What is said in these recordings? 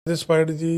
राजेश पायलट जी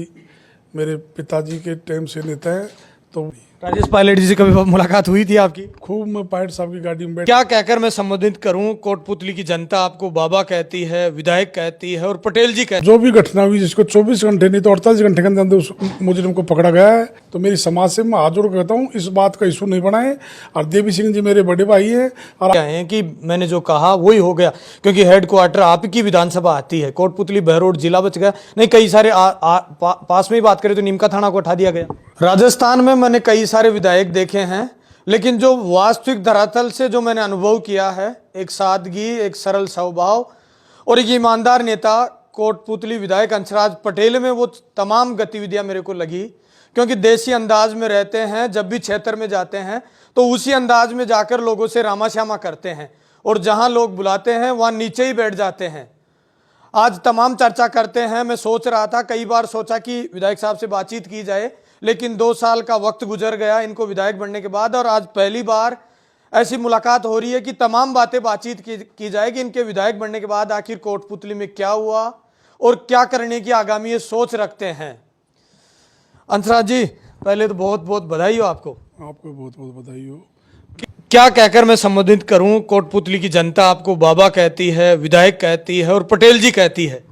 मेरे पिताजी के टाइम से नेता हैं। तो राजेश पायलट जी से कभी मुलाकात हुई थी आपकी? खूब मैं पायलट साहब की गाड़ी में बैठ क्या कहकर मैं संबोधित करूं? कोटपुतली की जनता आपको बाबा कहती है, विधायक कहती है और पटेल जी कहती जो भी घटना हुई जिसको 24 घंटे नहीं तो 48 घंटे के अंदर उस मुजरिम को पकड़ा गया है, तो मेरी समाज से मैं हाथ जोड़ कहता हूँ इस बात का इशू नहीं बनाए। और देवी सिंह जी मेरे बड़े भाई हैं और क्या है कि मैंने जो कहा वही हो गया, क्योंकि हेडक्वार्टर आपकी विधानसभा आती है। कोटपुतली बहरोड जिला बच गया नहीं, कई सारे पास में ही बात करें तो नीमका थाना को हटा दिया गया। राजस्थान में मैंने कई सारे विधायक देखे हैं, लेकिन जो वास्तविक धरातल से जो मैंने अनुभव किया है, एक सादगी, एक सरल स्वभाव और एक ईमानदार नेता कोटपुतली विधायक अंशराज पटेल में वो तमाम गतिविधियां मेरे को लगी। क्योंकि देसी अंदाज में रहते हैं, जब भी क्षेत्र में जाते हैं तो उसी अंदाज में जाकर लोगों से रामा श्यामा करते हैं और जहां लोग बुलाते हैं वहां नीचे ही बैठ जाते हैं। आज तमाम चर्चा करते हैं। मैं सोच रहा था, कई बार सोचा कि विधायक साहब से बातचीत की जाए, लेकिन 2 साल का वक्त गुजर गया इनको विधायक बनने के बाद, और आज पहली बार ऐसी मुलाकात हो रही है कि तमाम बातें बातचीत की जाए कि इनके विधायक बनने के बाद आखिर कोटपुतली में क्या हुआ और क्या करने की आगामी ये सोच रखते हैं। अंशराज जी, पहले तो बहुत बहुत बधाई हो आपको। आपको बहुत बहुत बधाई हो। क्या कहकर मैं संबोधित करूं? कोटपुतली की जनता आपको बाबा कहती है, विधायक कहती है और पटेल जी कहती है।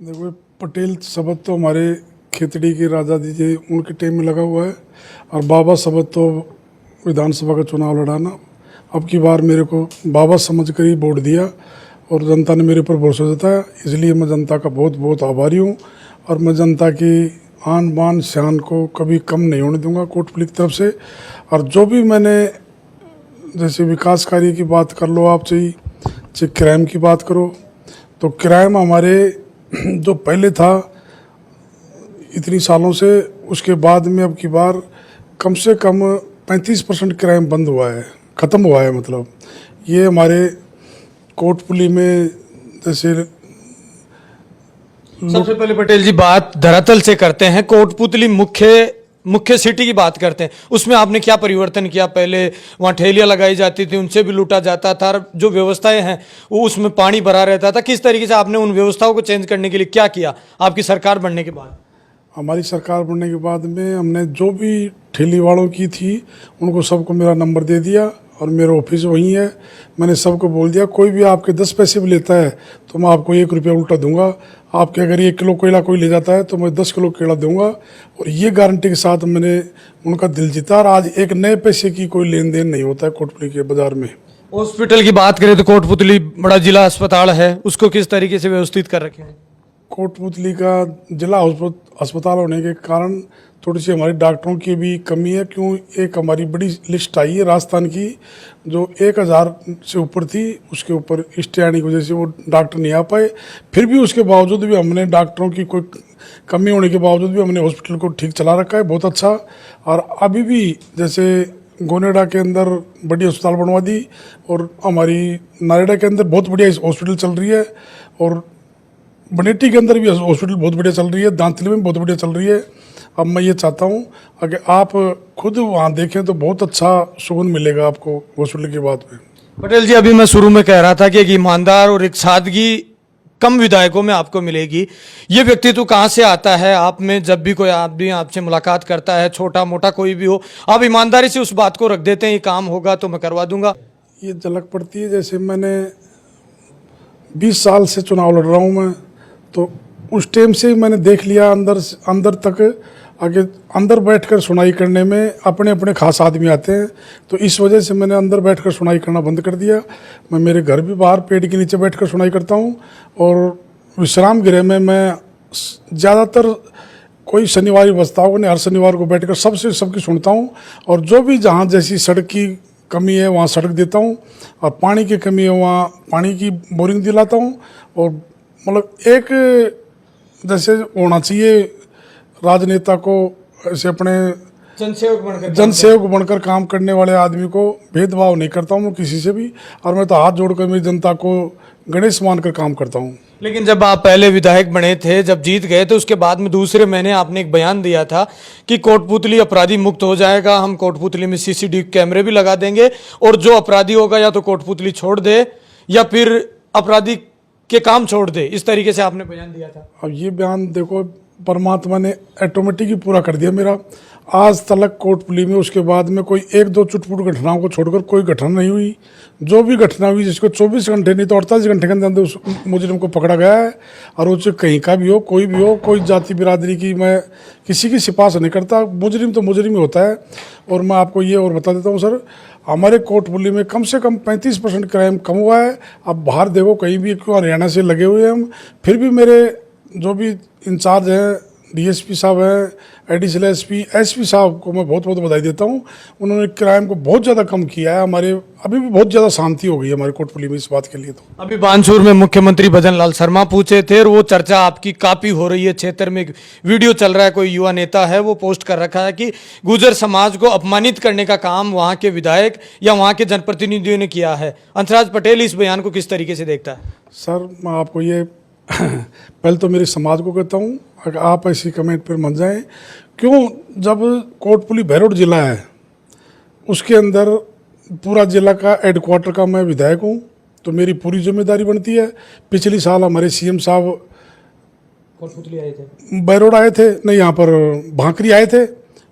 देखो, पटेल शब्द तो हमारे खेतड़ी के राजा जी उनके टाइम में लगा हुआ है, और बाबा शब्द तो विधानसभा का चुनाव लड़ाना। अब की बार मेरे को बाबा समझ कर ही वोट दिया और जनता ने मेरे पर भरोसा जताया, इसलिए मैं जनता का बहुत बहुत आभारी हूँ। और मैं जनता की आन बान शान को कभी कम नहीं होने दूंगा कोटपुतली की तरफ से। और जो भी मैंने, जैसे विकास कार्य की बात कर लो आप, चाहे क्राइम की बात करो, तो क्राइम हमारे जो पहले था इतनी सालों से, उसके बाद में अब की बार कम से कम 35% क्राइम बंद हुआ है, ख़त्म हुआ है। मतलब ये हमारे कोटपुतली में जैसे सबसे पहले पटेल जी बात धरातल से करते हैं। कोटपुतली मुख्य सिटी की बात करते हैं, उसमें आपने क्या परिवर्तन किया? पहले वहाँ ठेलियाँ लगाई जाती थी, उनसे भी लूटा जाता था, जो व्यवस्थाएं हैं वो उसमें पानी भरा रहता था। किस तरीके से आपने उन व्यवस्थाओं को चेंज करने के लिए क्या किया आपकी सरकार बनने के बाद? हमारी सरकार बनने के बाद में हमने जो भी ठेली वालों की थी उनको सबको मेरा नंबर दे दिया, और मेरा ऑफिस वहीं है। मैंने सबको बोल दिया, कोई भी आपके 10 पैसे भी लेता है तो मैं आपको 1 रुपया उल्टा दूंगा। आपके अगर 1 किलो कोयला कोई ले जाता है तो मैं 10 किलो केला दूंगा। और ये गारंटी के साथ मैंने उनका दिल जीता, और आज एक नए पैसे की कोई लेन देन नहीं होता है कोटपुतली के बाजार में। हॉस्पिटल की बात करें तो कोटपुतली बड़ा जिला अस्पताल है, उसको किस तरीके से व्यवस्थित कर रखे हैं? कोटपुतली का जिला अस्पताल होने के कारण थोड़ी सी हमारी डॉक्टरों की भी कमी है। क्यों, एक हमारी बड़ी लिस्ट आई है राजस्थान की जो 1000 से ऊपर थी, उसके ऊपर स्टे आने की वजह से वो डॉक्टर नहीं आ पाए। फिर भी उसके बावजूद भी हमने डॉक्टरों की कोई कमी होने के बावजूद भी हमने हॉस्पिटल को ठीक चला रखा है, बहुत अच्छा। और अभी भी जैसे गोनेडा के अंदर बड़ी अस्पताल बनवा दी, और हमारी नारेड़ा के अंदर बहुत बढ़िया हॉस्पिटल चल रही है, और बनेटी के अंदर भी हॉस्पिटल बहुत बढ़िया चल रही है, दांतली में बहुत बढ़िया चल रही है। अब मैं ये चाहता हूँ अगर आप खुद वहाँ देखें तो बहुत अच्छा सुकून मिलेगा आपको हॉस्पिटल की बात में। पटेल जी, अभी मैं शुरू में कह रहा था कि एक ईमानदार और एक सादगी कम विधायकों में आपको मिलेगी। ये व्यक्तित्व कहाँ से आता है आप में? जब भी कोई आदमी आपसे मुलाकात करता है, छोटा मोटा कोई भी हो, आप ईमानदारी से उस बात को रख देते हैं, ये काम होगा तो मैं करवा दूंगा। ये झलक पड़ती है। जैसे मैंने 20 साल से चुनाव लड़ रहा हूँ मैं, तो उस टाइम से मैंने देख लिया अंदर तक। आगे अंदर बैठकर सुनाई करने में अपने अपने खास आदमी आते हैं, तो इस वजह से मैंने अंदर बैठकर सुनाई करना बंद कर दिया। मैं मेरे घर भी बाहर पेड़ के नीचे बैठकर सुनाई करता हूँ, और विश्राम गृह में मैं ज़्यादातर कोई शनिवार बचता हो नहीं, हर शनिवार को बैठकर सबकी सुनता हूँ। और जो भी जहाँ जैसी सड़क की कमी है वहाँ सड़क देता हूँ, और पानी की कमी है वहाँ पानी की बोरिंग दिलाता हूँ। और मतलब एक जैसे होना चाहिए राजनेता को, ऐसे अपने जनसेवक बनकर काम करने वाले आदमी को भेदभाव नहीं करता हूँ मैं किसी से भी, और मैं तो हाथ जोड़कर मेरी जनता को गणेश मानकर काम करता हूँ। लेकिन जब आप पहले विधायक बने थे, जब जीत गए तो उसके बाद में दूसरे महीने आपने एक बयान दिया था कि कोटपुतली अपराधी मुक्त हो जाएगा, हम कोटपुतली में CCTV कैमरे भी लगा देंगे, और जो अपराधी होगा या तो कोटपुतली छोड़ दे या फिर अपराधी कि काम छोड़ दे, इस तरीके से आपने बयान दिया था। अब ये बयान देखो, परमात्मा ने ऑटोमेटिक ही पूरा कर दिया मेरा। आज तलक कोटपुली में उसके बाद में कोई एक दो चुटपुट घटनाओं को छोड़कर कोई घटना नहीं हुई। जो भी घटना हुई जिसको 24 घंटे नहीं तो 48 घंटे के अंदर उस मुजरिम को पकड़ा गया है। और वो कहीं का भी हो, कोई भी हो, कोई जाति बिरादरी की मैं किसी की सिफारिश नहीं करता। मुजरिम तो मुजरिम ही होता है। और मैं आपको ये और बता देता हूँ सर, हमारे कोटपुली में कम से कम 35% क्राइम कम हुआ है। अब बाहर देखो कहीं भी, क्यों हरियाणा से लगे हुए हैं हम, फिर भी मेरे जो भी इंचार्ज हैं, डीएसपी साहब हैं, एडिशनल एसपी साहब को मैं बहुत बहुत बधाई देता हूँ। उन्होंने क्राइम को बहुत ज़्यादा कम किया है। हमारे अभी भी बहुत ज़्यादा शांति हो गई है हमारे कोटपुली में इस बात के लिए। तो अभी बानसूर में मुख्यमंत्री भजन लाल शर्मा पूछे थे और वो चर्चा आपकी काफी हो रही है क्षेत्र में। एक वीडियो चल रहा है, कोई युवा नेता है वो पोस्ट कर रखा है कि गुर्जर समाज को अपमानित करने का काम वहां के विधायक या वहां के जनप्रतिनिधियों ने किया है। हंसराज पटेल इस बयान को किस तरीके से देखता है? सर मैं आपको ये पहले तो मेरे समाज को कहता हूँ, अगर आप ऐसी कमेंट पर मत जाएं। क्यों? जब कोटपुली भैरोड जिला है, उसके अंदर पूरा जिला का हेडक्वार्टर का मैं विधायक हूँ, तो मेरी पूरी जिम्मेदारी बनती है। पिछले साल हमारे सीएम साहब कोटपुतली आए थे, भैरोड आए थे, नहीं यहाँ पर भांकरी आए थे।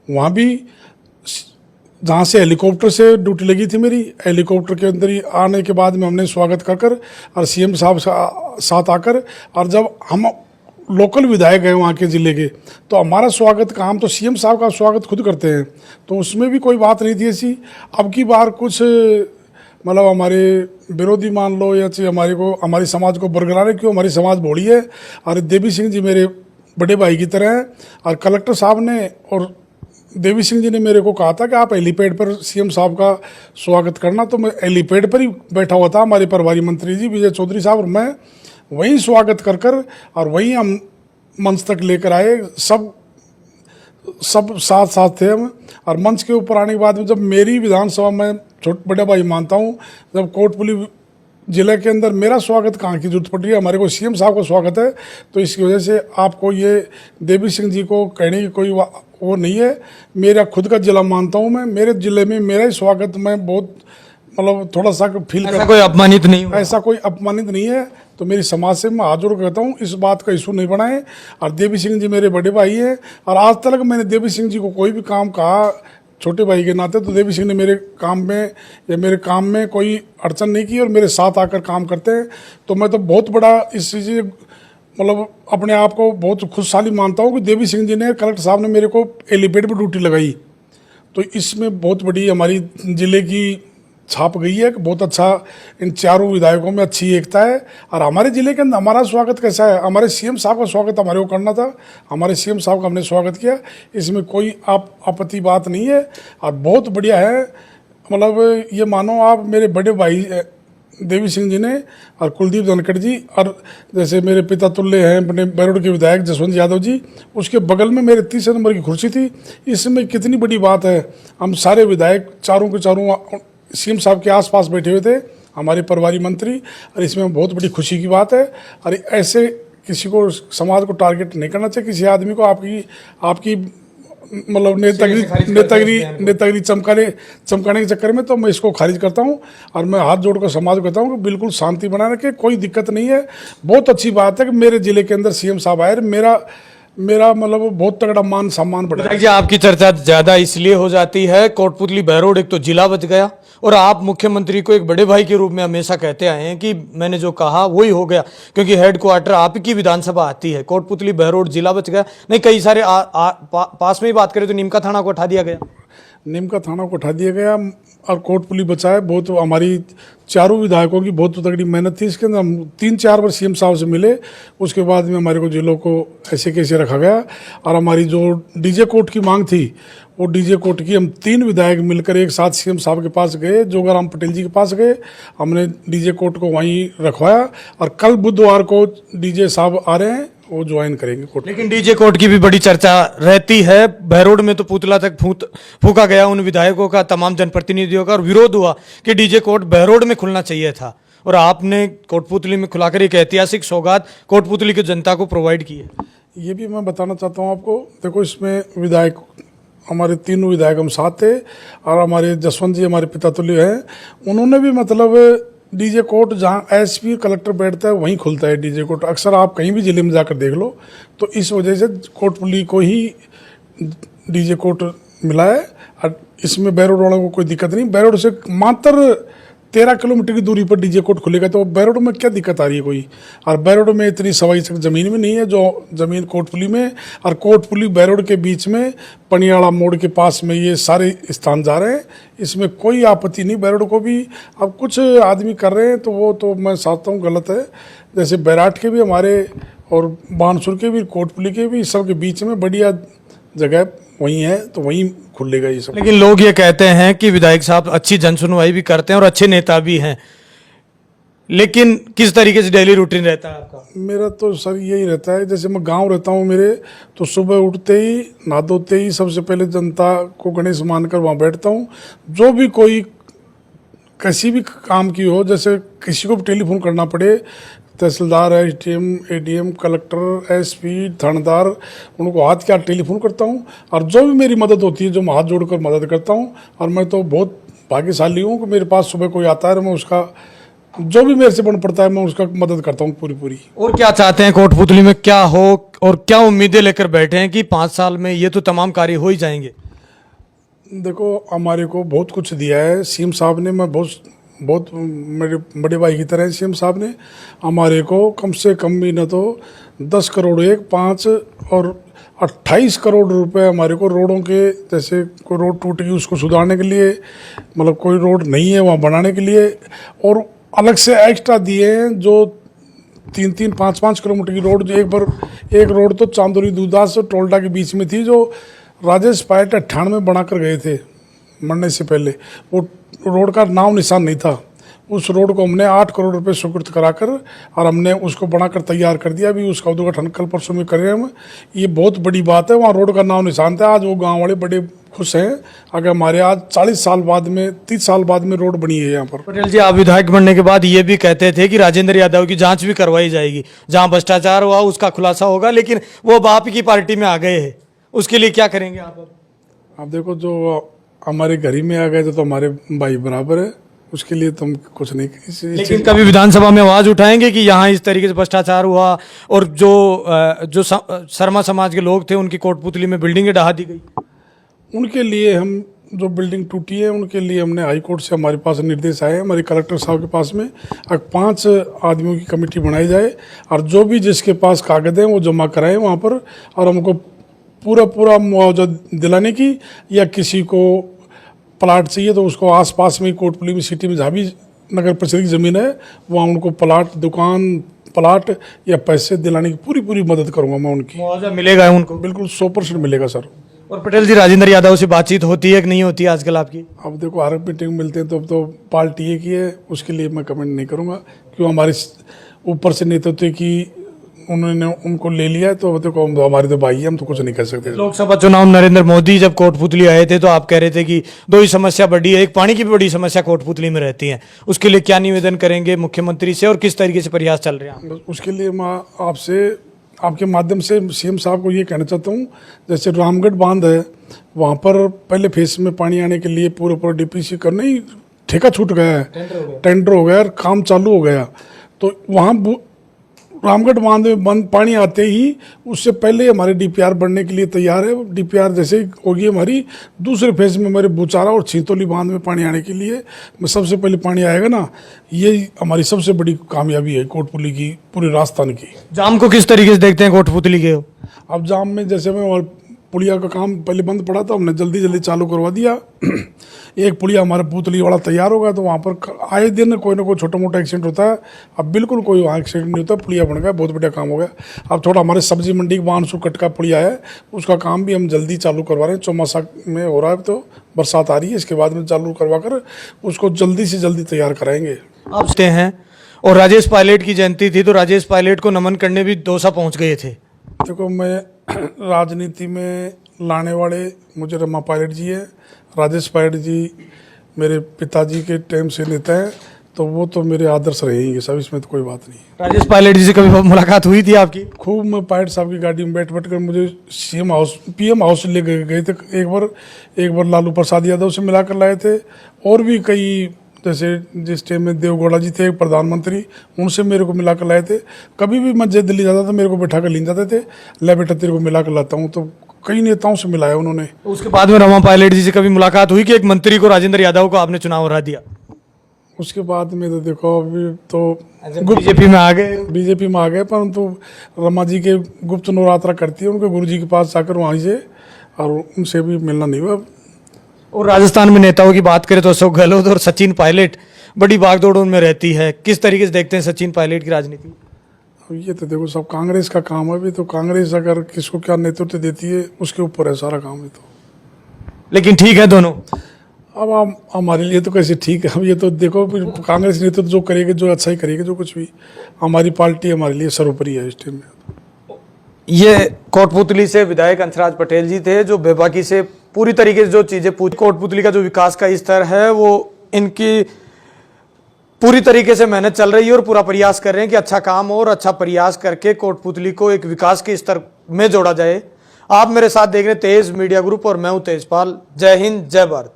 वहाँ भी जहाँ से हेलीकॉप्टर से ड्यूटी लगी थी मेरी, हेलीकॉप्टर के अंदर ही आने के बाद में हमने स्वागत कर और सीएम साहब साथ आकर, और जब हम लोकल विधायक हैं वहाँ के ज़िले के, तो हमारा स्वागत का हम तो सीएम साहब का स्वागत खुद करते हैं, तो उसमें भी कोई बात नहीं थी ऐसी। अब की बार कुछ मतलब हमारे विरोधी मान लो या हमारी समाज को बरगलाने, क्यों हमारी समाज भोली है। और देवी सिंह जी मेरे बड़े भाई की तरह हैं। और कलेक्टर साहब ने और देवी सिंह जी ने मेरे को कहा था कि आप हेलीपैड पर सीएम साहब का स्वागत करना, तो मैं हेलीपैड पर ही बैठा हुआ था। हमारे प्रभारी मंत्री जी विजय चौधरी साहब और मैं वहीं स्वागत कर और वहीं हम मंच तक लेकर आए। सब साथ थे हम। और मंच के ऊपर आने के बाद में जब मेरी विधानसभा में बड़े भाई मानता हूँ, जब कोटपुली जिले के अंदर मेरा स्वागत कहाँ की जरूरत पड़ रही है, हमारे को सीएम साहब का स्वागत है। तो इसकी वजह से आपको ये देवी सिंह जी को कहने की कोई वो नहीं है। मेरा खुद का जिला मानता हूँ मैं, मेरे जिले में मेरा ही स्वागत मैं बहुत मतलब थोड़ा सा फील करता हूँ। कोई अपमानित नहीं हुआ। ऐसा कोई अपमानित नहीं है। तो मेरी समाज से मैं हाथ जोड़ कहता हूँ, इस बात का इशू नहीं बनाए। और देवी सिंह जी मेरे बड़े भाई हैं, और आज तक मैंने देवी सिंह जी को कोई भी काम कहा छोटे भाई के नाते, तो देवी सिंह ने मेरे काम में कोई अड़चन नहीं की और मेरे साथ आकर काम करते हैं। तो मैं तो बहुत बड़ा इस चीज़ मतलब अपने आप को बहुत खुशहाली मानता हूँ कि देवी सिंह जी ने, कलेक्टर साहब ने मेरे को हेलीपैड पर ड्यूटी लगाई। तो इसमें बहुत बड़ी हमारी जिले की छाप गई है कि बहुत अच्छा इन चारों विधायकों में अच्छी एकता है। और हमारे जिले के अंदर हमारा स्वागत कैसा है, हमारे सीएम साहब का स्वागत हमारे को करना था, हमारे सीएम साहब का हमने स्वागत किया, इसमें कोई आपत्ति बात नहीं है। और बहुत बढ़िया है, मतलब ये मानो आप मेरे बड़े भाई देवी सिंह जी ने और कुलदीप धनखड़ जी, और जैसे मेरे पिता तुल्य हैं अपने बैरोड के विधायक जसवंत यादव जी, उसके बगल में मेरे 30 नंबर की कुर्सी थी। इसमें कितनी बड़ी बात है, हम सारे विधायक चारों के चारों सीएम साहब के आसपास बैठे हुए थे, हमारे प्रभारी मंत्री। और इसमें बहुत बड़ी खुशी की बात है। और ऐसे किसी को समाज को टारगेट नहीं करना चाहिए, किसी आदमी को आपकी मतलब नेतागिरी चमकाने के चक्कर में, तो मैं इसको खारिज करता हूं। और मैं हाथ जोड़कर समाज को कहता हूं कि बिल्कुल शांति बनाए रखें, कोई दिक्कत नहीं है। बहुत अच्छी बात है कि मेरे जिले के अंदर सीएम साहब आए, मेरा मतलब बहुत तगड़ा मान सम्मान बढ़ा है। आपकी चर्चा ज्यादा इसलिए हो जाती है, कोटपुतली भैरोड एक तो जिला बच गया, और आप मुख्यमंत्री को एक बड़े भाई के रूप में हमेशा कहते आए हैं कि मैंने जो कहा वही हो गया, क्योंकि हेडक्वार्टर आपकी विधानसभा आती है। कोटपुतली भैरोड जिला बच गया, नहीं कई सारे पास में ही बात करें तो नीमका थाना को हटा दिया गया। नीमका थाना को उठा दिया गया और कोटपुली बचा है। बहुत हमारी चारों विधायकों की बहुत तगड़ी मेहनत थी। इसके अंदर हम 3-4 बार सीएम साहब से मिले, उसके बाद में हमारे को जिलों को ऐसे कैसे रखा गया। और हमारी जो डीजे कोर्ट की मांग थी, वो डीजे कोर्ट की हम 3 विधायक मिलकर एक साथ सीएम साहब के पास गए, जोगाराम पटेल जी के पास गए, हमने डीजे कोर्ट को वहीं रखवाया। और कल बुधवार को डीजे साहब आ रहे हैं, वो ज्वाइन करेंगे कोर्ट। लेकिन डीजे कोर्ट की भी बड़ी चर्चा रहती है। भैरोड में तो पुतला तक फूका गया उन विधायकों का, तमाम जनप्रतिनिधियों का, और विरोध हुआ कि डीजे कोर्ट भैरोड में खुलना चाहिए था, और आपने कोटपुतली में खुलाकर एक ऐतिहासिक सौगात कोटपुतली की जनता को प्रोवाइड की है। ये भी मैं बताना चाहता हूँ आपको। देखो, इसमें विधायक हमारे 3 विधायक हम साथ थे, और हमारे जसवंत जी हमारे पिता तुल्य हैं, उन्होंने भी मतलब डीजे कोर्ट जहाँ एसपी कलेक्टर बैठता है वहीं खुलता है डीजे कोर्ट। अक्सर आप कहीं भी जिले में जाकर देख लो, तो इस वजह से कोटपुतली को ही डीजे कोर्ट मिला है। और इसमें बैरोड वालों को कोई दिक्कत नहीं। बैरोड से मात्र 13 किलोमीटर की दूरी पर डीजे कोर्ट खुलेगा, तो बैरोड में क्या दिक्कत आ रही है कोई। और बैरोड में इतनी सवाई ज़मीन में नहीं है जो ज़मीन कोटपुतली में, और कोटपुतली बैरोड के बीच में पनियाड़ा मोड़ के पास में ये सारे स्थान जा रहे हैं। इसमें कोई आपत्ति नहीं बैरोड को भी। अब कुछ आदमी कर रहे हैं तो वो तो मैं समझता हूँ गलत है। जैसे बैराट के भी हमारे और बानसूर के भी कोटपुतली के भी सबके बीच में बढ़िया जगह वहीं है, तो वहीं खुलेगा ये सब। लेकिन लोग ये कहते हैं कि विधायक साहब अच्छी जनसुनवाई भी करते हैं और अच्छे नेता भी हैं, लेकिन किस तरीके से डेली रूटीन रहता है आपका? मेरा तो सर यही रहता है, जैसे मैं गांव रहता हूं मेरे, तो सुबह उठते ही नहा धोते ही सबसे पहले जनता को गणेश मानकर वहां बैठता हूं। जो भी कोई किसी भी काम की हो, जैसे किसी को भी टेलीफोन करना पड़े, तहसीलदार, एडीएम, कलेक्टर, एसपी, थानेदार, उनको हाथ के हाथ टेलीफोन करता हूं। और जो भी मेरी मदद होती है, जो मैं हाथ जोड़कर मदद करता हूं। और मैं तो बहुत भाग्यशाली हूं कि मेरे पास सुबह कोई आता है, मैं उसका जो भी मेरे से बन पड़ता है मैं उसका मदद करता हूँ पूरी। और क्या चाहते हैं कोटपुतली में क्या हो, और क्या उम्मीदें लेकर बैठे हैं कि 5 साल में ये तो तमाम कार्य हो ही जाएंगे? देखो, हमारे को बहुत कुछ दिया है सीएम साहब ने। मैं बहुत मेरे बड़े भाई की तरह है सीएम साहब ने। हमारे को कम से कम भी न तो 10 करोड़ 5 और 28 करोड़ रुपए हमारे को रोडों के, जैसे कोई रोड टूट गई उसको सुधारने के लिए, मतलब कोई रोड नहीं है वहाँ बनाने के लिए, और अलग से एक्स्ट्रा दिए हैं जो 3-3, 5-5 किलोमीटर की रोड। जो एक रोड तो चांदोरी दूधास और टोल्टा के बीच में थी, जो राजेश पायलट 98 में बना कर गए थे मरने से पहले। वो रोड का नाम निशान नहीं था। उस रोड को हमने 8 करोड़ रुपए स्वीकृत कराकर और हमने उसको बनाकर तैयार कर दिया। अभी उसका उद्घाटन कल परसों में कर रहे हैं हम। ये बहुत बड़ी बात है। वहाँ रोड का नाम निशान था। आज वो गांव वाले बड़े खुश हैं। अगर हमारे आज 40 साल बाद में, 30 साल बाद में रोड बनी है यहाँ पर। पटेल जी, आप विधायक बनने के बाद ये भी कहते थे कि राजेंद्र यादव की जांच भी करवाई जाएगी, जहां भ्रष्टाचार हुआ उसका खुलासा होगा, लेकिन वो बाप की पार्टी में आ गए हैं, उसके लिए क्या करेंगे आप? आप देखो, जो हमारे घर ही में आ गए तो हमारे भाई बराबर है, उसके लिए तुम कुछ नहीं। लेकिन कभी विधानसभा में आवाज उठाएंगे कि यहाँ इस तरीके से भ्रष्टाचार हुआ और जो शर्मा समाज के लोग थे उनकी कोटपुतली में बिल्डिंगें ढहा दी गई? उनके लिए हम, जो बिल्डिंग टूटी है उनके लिए हमने हाई कोर्ट से हमारे पास निर्देश आए हैं, हमारे कलेक्टर साहब के पास में। अब 5 आदमियों की कमेटी बनाई जाए और जो भी जिसके पास कागज हैं वो जमा कराएं वहाँ पर, और हमको पूरा मुआवजा दिलाने की, या किसी को प्लाट चाहिए तो उसको आसपास में कोटपुतली में सिटी में जहाँ भी नगर परिषद की ज़मीन है वहाँ उनको प्लाट या पैसे दिलाने की पूरी मदद करूँगा मैं उनकी। मुआवजा मिलेगा उनको? बिल्कुल 100% मिलेगा सर। और पटेल जी, राजेंद्र यादव से बातचीत होती है कि नहीं होती आजकल आपकी? अब देखो, हर मीटिंग मिलते हैं तो पार्टी एक ही है, उसके लिए मैं कमेंट नहीं करूँगा। क्यों हमारे ऊपर से नेतृत्व की उन्होंने उनको ले लिया है, तो देखो हमारे तो भाई है, हम तो कुछ नहीं कर सकते। लोकसभा चुनाव नरेंद्र मोदी जब कोटपुतली आए थे तो आप कह रहे थे कि 2 ही समस्या बड़ी है, एक पानी की भी बड़ी समस्या कोटपुतली में रहती है, उसके लिए क्या निवेदन करेंगे मुख्यमंत्री से और किस तरीके से प्रयास चल रहे हैं? उसके लिए मैं आपके माध्यम से सीएम साहब को ये कहना चाहता हूँ, जैसे रामगढ़ बांध है, वहाँ पर पहले फेस में पानी आने के लिए पूरा डीपीसी करना ही ठेका छूट गया है, टेंडर हो गया और काम चालू हो गया। तो वहाँ रामगढ़ बांध में पानी आते ही उससे पहले हमारे डीपीआर बनने के लिए तैयार है। डीपीआर जैसे होगी हमारी, दूसरे फेज में हमारे बुचारा और छिंतोली बांध में पानी आने के लिए में सबसे पहले पानी आएगा ना, ये हमारी सबसे बड़ी कामयाबी है कोटपुतली की, पूरे राजस्थान की। जाम को किस तरीके से देखते हैं कोटपुतली के? अब जाम में जैसे मैं पुलिया का काम पहले बंद पड़ा था, हमने जल्दी चालू करवा दिया। एक पुलिया हमारा पुतली वाला तैयार होगा, तो वहाँ पर आए दिन कोई ना कोई छोटा मोटा एक्सीडेंट होता है। अब बिल्कुल कोई वहाँ एक्सीडेंट नहीं होता, पुलिया बन गया, बहुत बढ़िया काम हो गया। अब थोड़ा हमारे सब्जी मंडी बानसूर कट का पुलिया है, उसका काम भी हम जल्दी चालू करवा रहे हैं। चौमासा में हो रहा है, तो बरसात आ रही है, इसके बाद में चालू करवा कर उसको जल्दी से जल्दी तैयार कराएंगे। आप हैं, और राजेश पायलट की जयंती थी तो राजेश पायलट को नमन करने भी दौसा पहुँच गए थे। देखो, मैं राजनीति में लाने वाले मुझे रमा पायलट जी है, राजेश पायलट जी मेरे पिताजी के टाइम से नेता हैं, तो वो तो मेरे आदर्श रहेंगे सब, इसमें तो कोई बात नहीं। राजेश पायलट जी से कभी मुलाकात हुई थी आपकी? खूब, मैं पायलट साहब की गाड़ी में बैठ कर मुझे सीएम हाउस, पीएम हाउस ले गए थे। एक बार लालू प्रसाद यादव से मिलाकर लाए थे, और भी कई जैसे जिस टाइम में देवगौड़ा जी थे प्रधानमंत्री, उनसे मेरे को मिला कर लाए थे। कभी भी मैं दिल्ली जाता था मेरे को बैठा कर ले जाते थे, ले बेटा तेरे को मिला कर लाता हूँ। तो कई नेताओं से मिलाया उन्होंने। उसके बाद में रमा पायलट जी से कभी मुलाकात हुई कि एक मंत्री को, राजेंद्र यादव को आपने चुनाव हरा दिया? उसके बाद में तो देखो अभी तो बीजेपी में आ गए। बीजेपी में आ गए, परंतु रमा जी के गुप्त नवरात्रा करती है, उनके गुरु जी के पास जाकर वहीं से, और उनसे भी मिलना नहीं हुआ। और राजस्थान में नेताओं की बात करें तो अशोक गहलोत और सचिन पायलट बड़ी भागदौड़ उनमें रहती है। किस तरीके से देखते हैं सचिन पायलट की राजनीति? अब ये तो देखो सब कांग्रेस का काम है। अभी तो कांग्रेस अगर किसको क्या नेतृत्व देती है उसके ऊपर है सारा काम है। तो लेकिन ठीक है दोनों। अब हमारे लिए तो कैसे ठीक है। अब ये तो देखो फिर कांग्रेस नेतृत्व जो करेगी, जो अच्छा ही करेगी, जो कुछ भी, हमारी पार्टी हमारे लिए सर्वोपरि है इस टाइम में। ये कोटपुतली से विधायक अंशराज पटेल जी थे, जो बेबाकी से पूरी तरीके से जो चीजें पूछ, कोटपुतली का जो विकास का स्तर है वो इनकी पूरी तरीके से मेहनत चल रही है और पूरा प्रयास कर रहे हैं कि अच्छा काम हो और अच्छा प्रयास करके कोटपुतली को एक विकास के स्तर में जोड़ा जाए। आप मेरे साथ देख रहे हैं तेज मीडिया ग्रुप और मैं हूं तेजपाल। जय हिंद, जय भारत।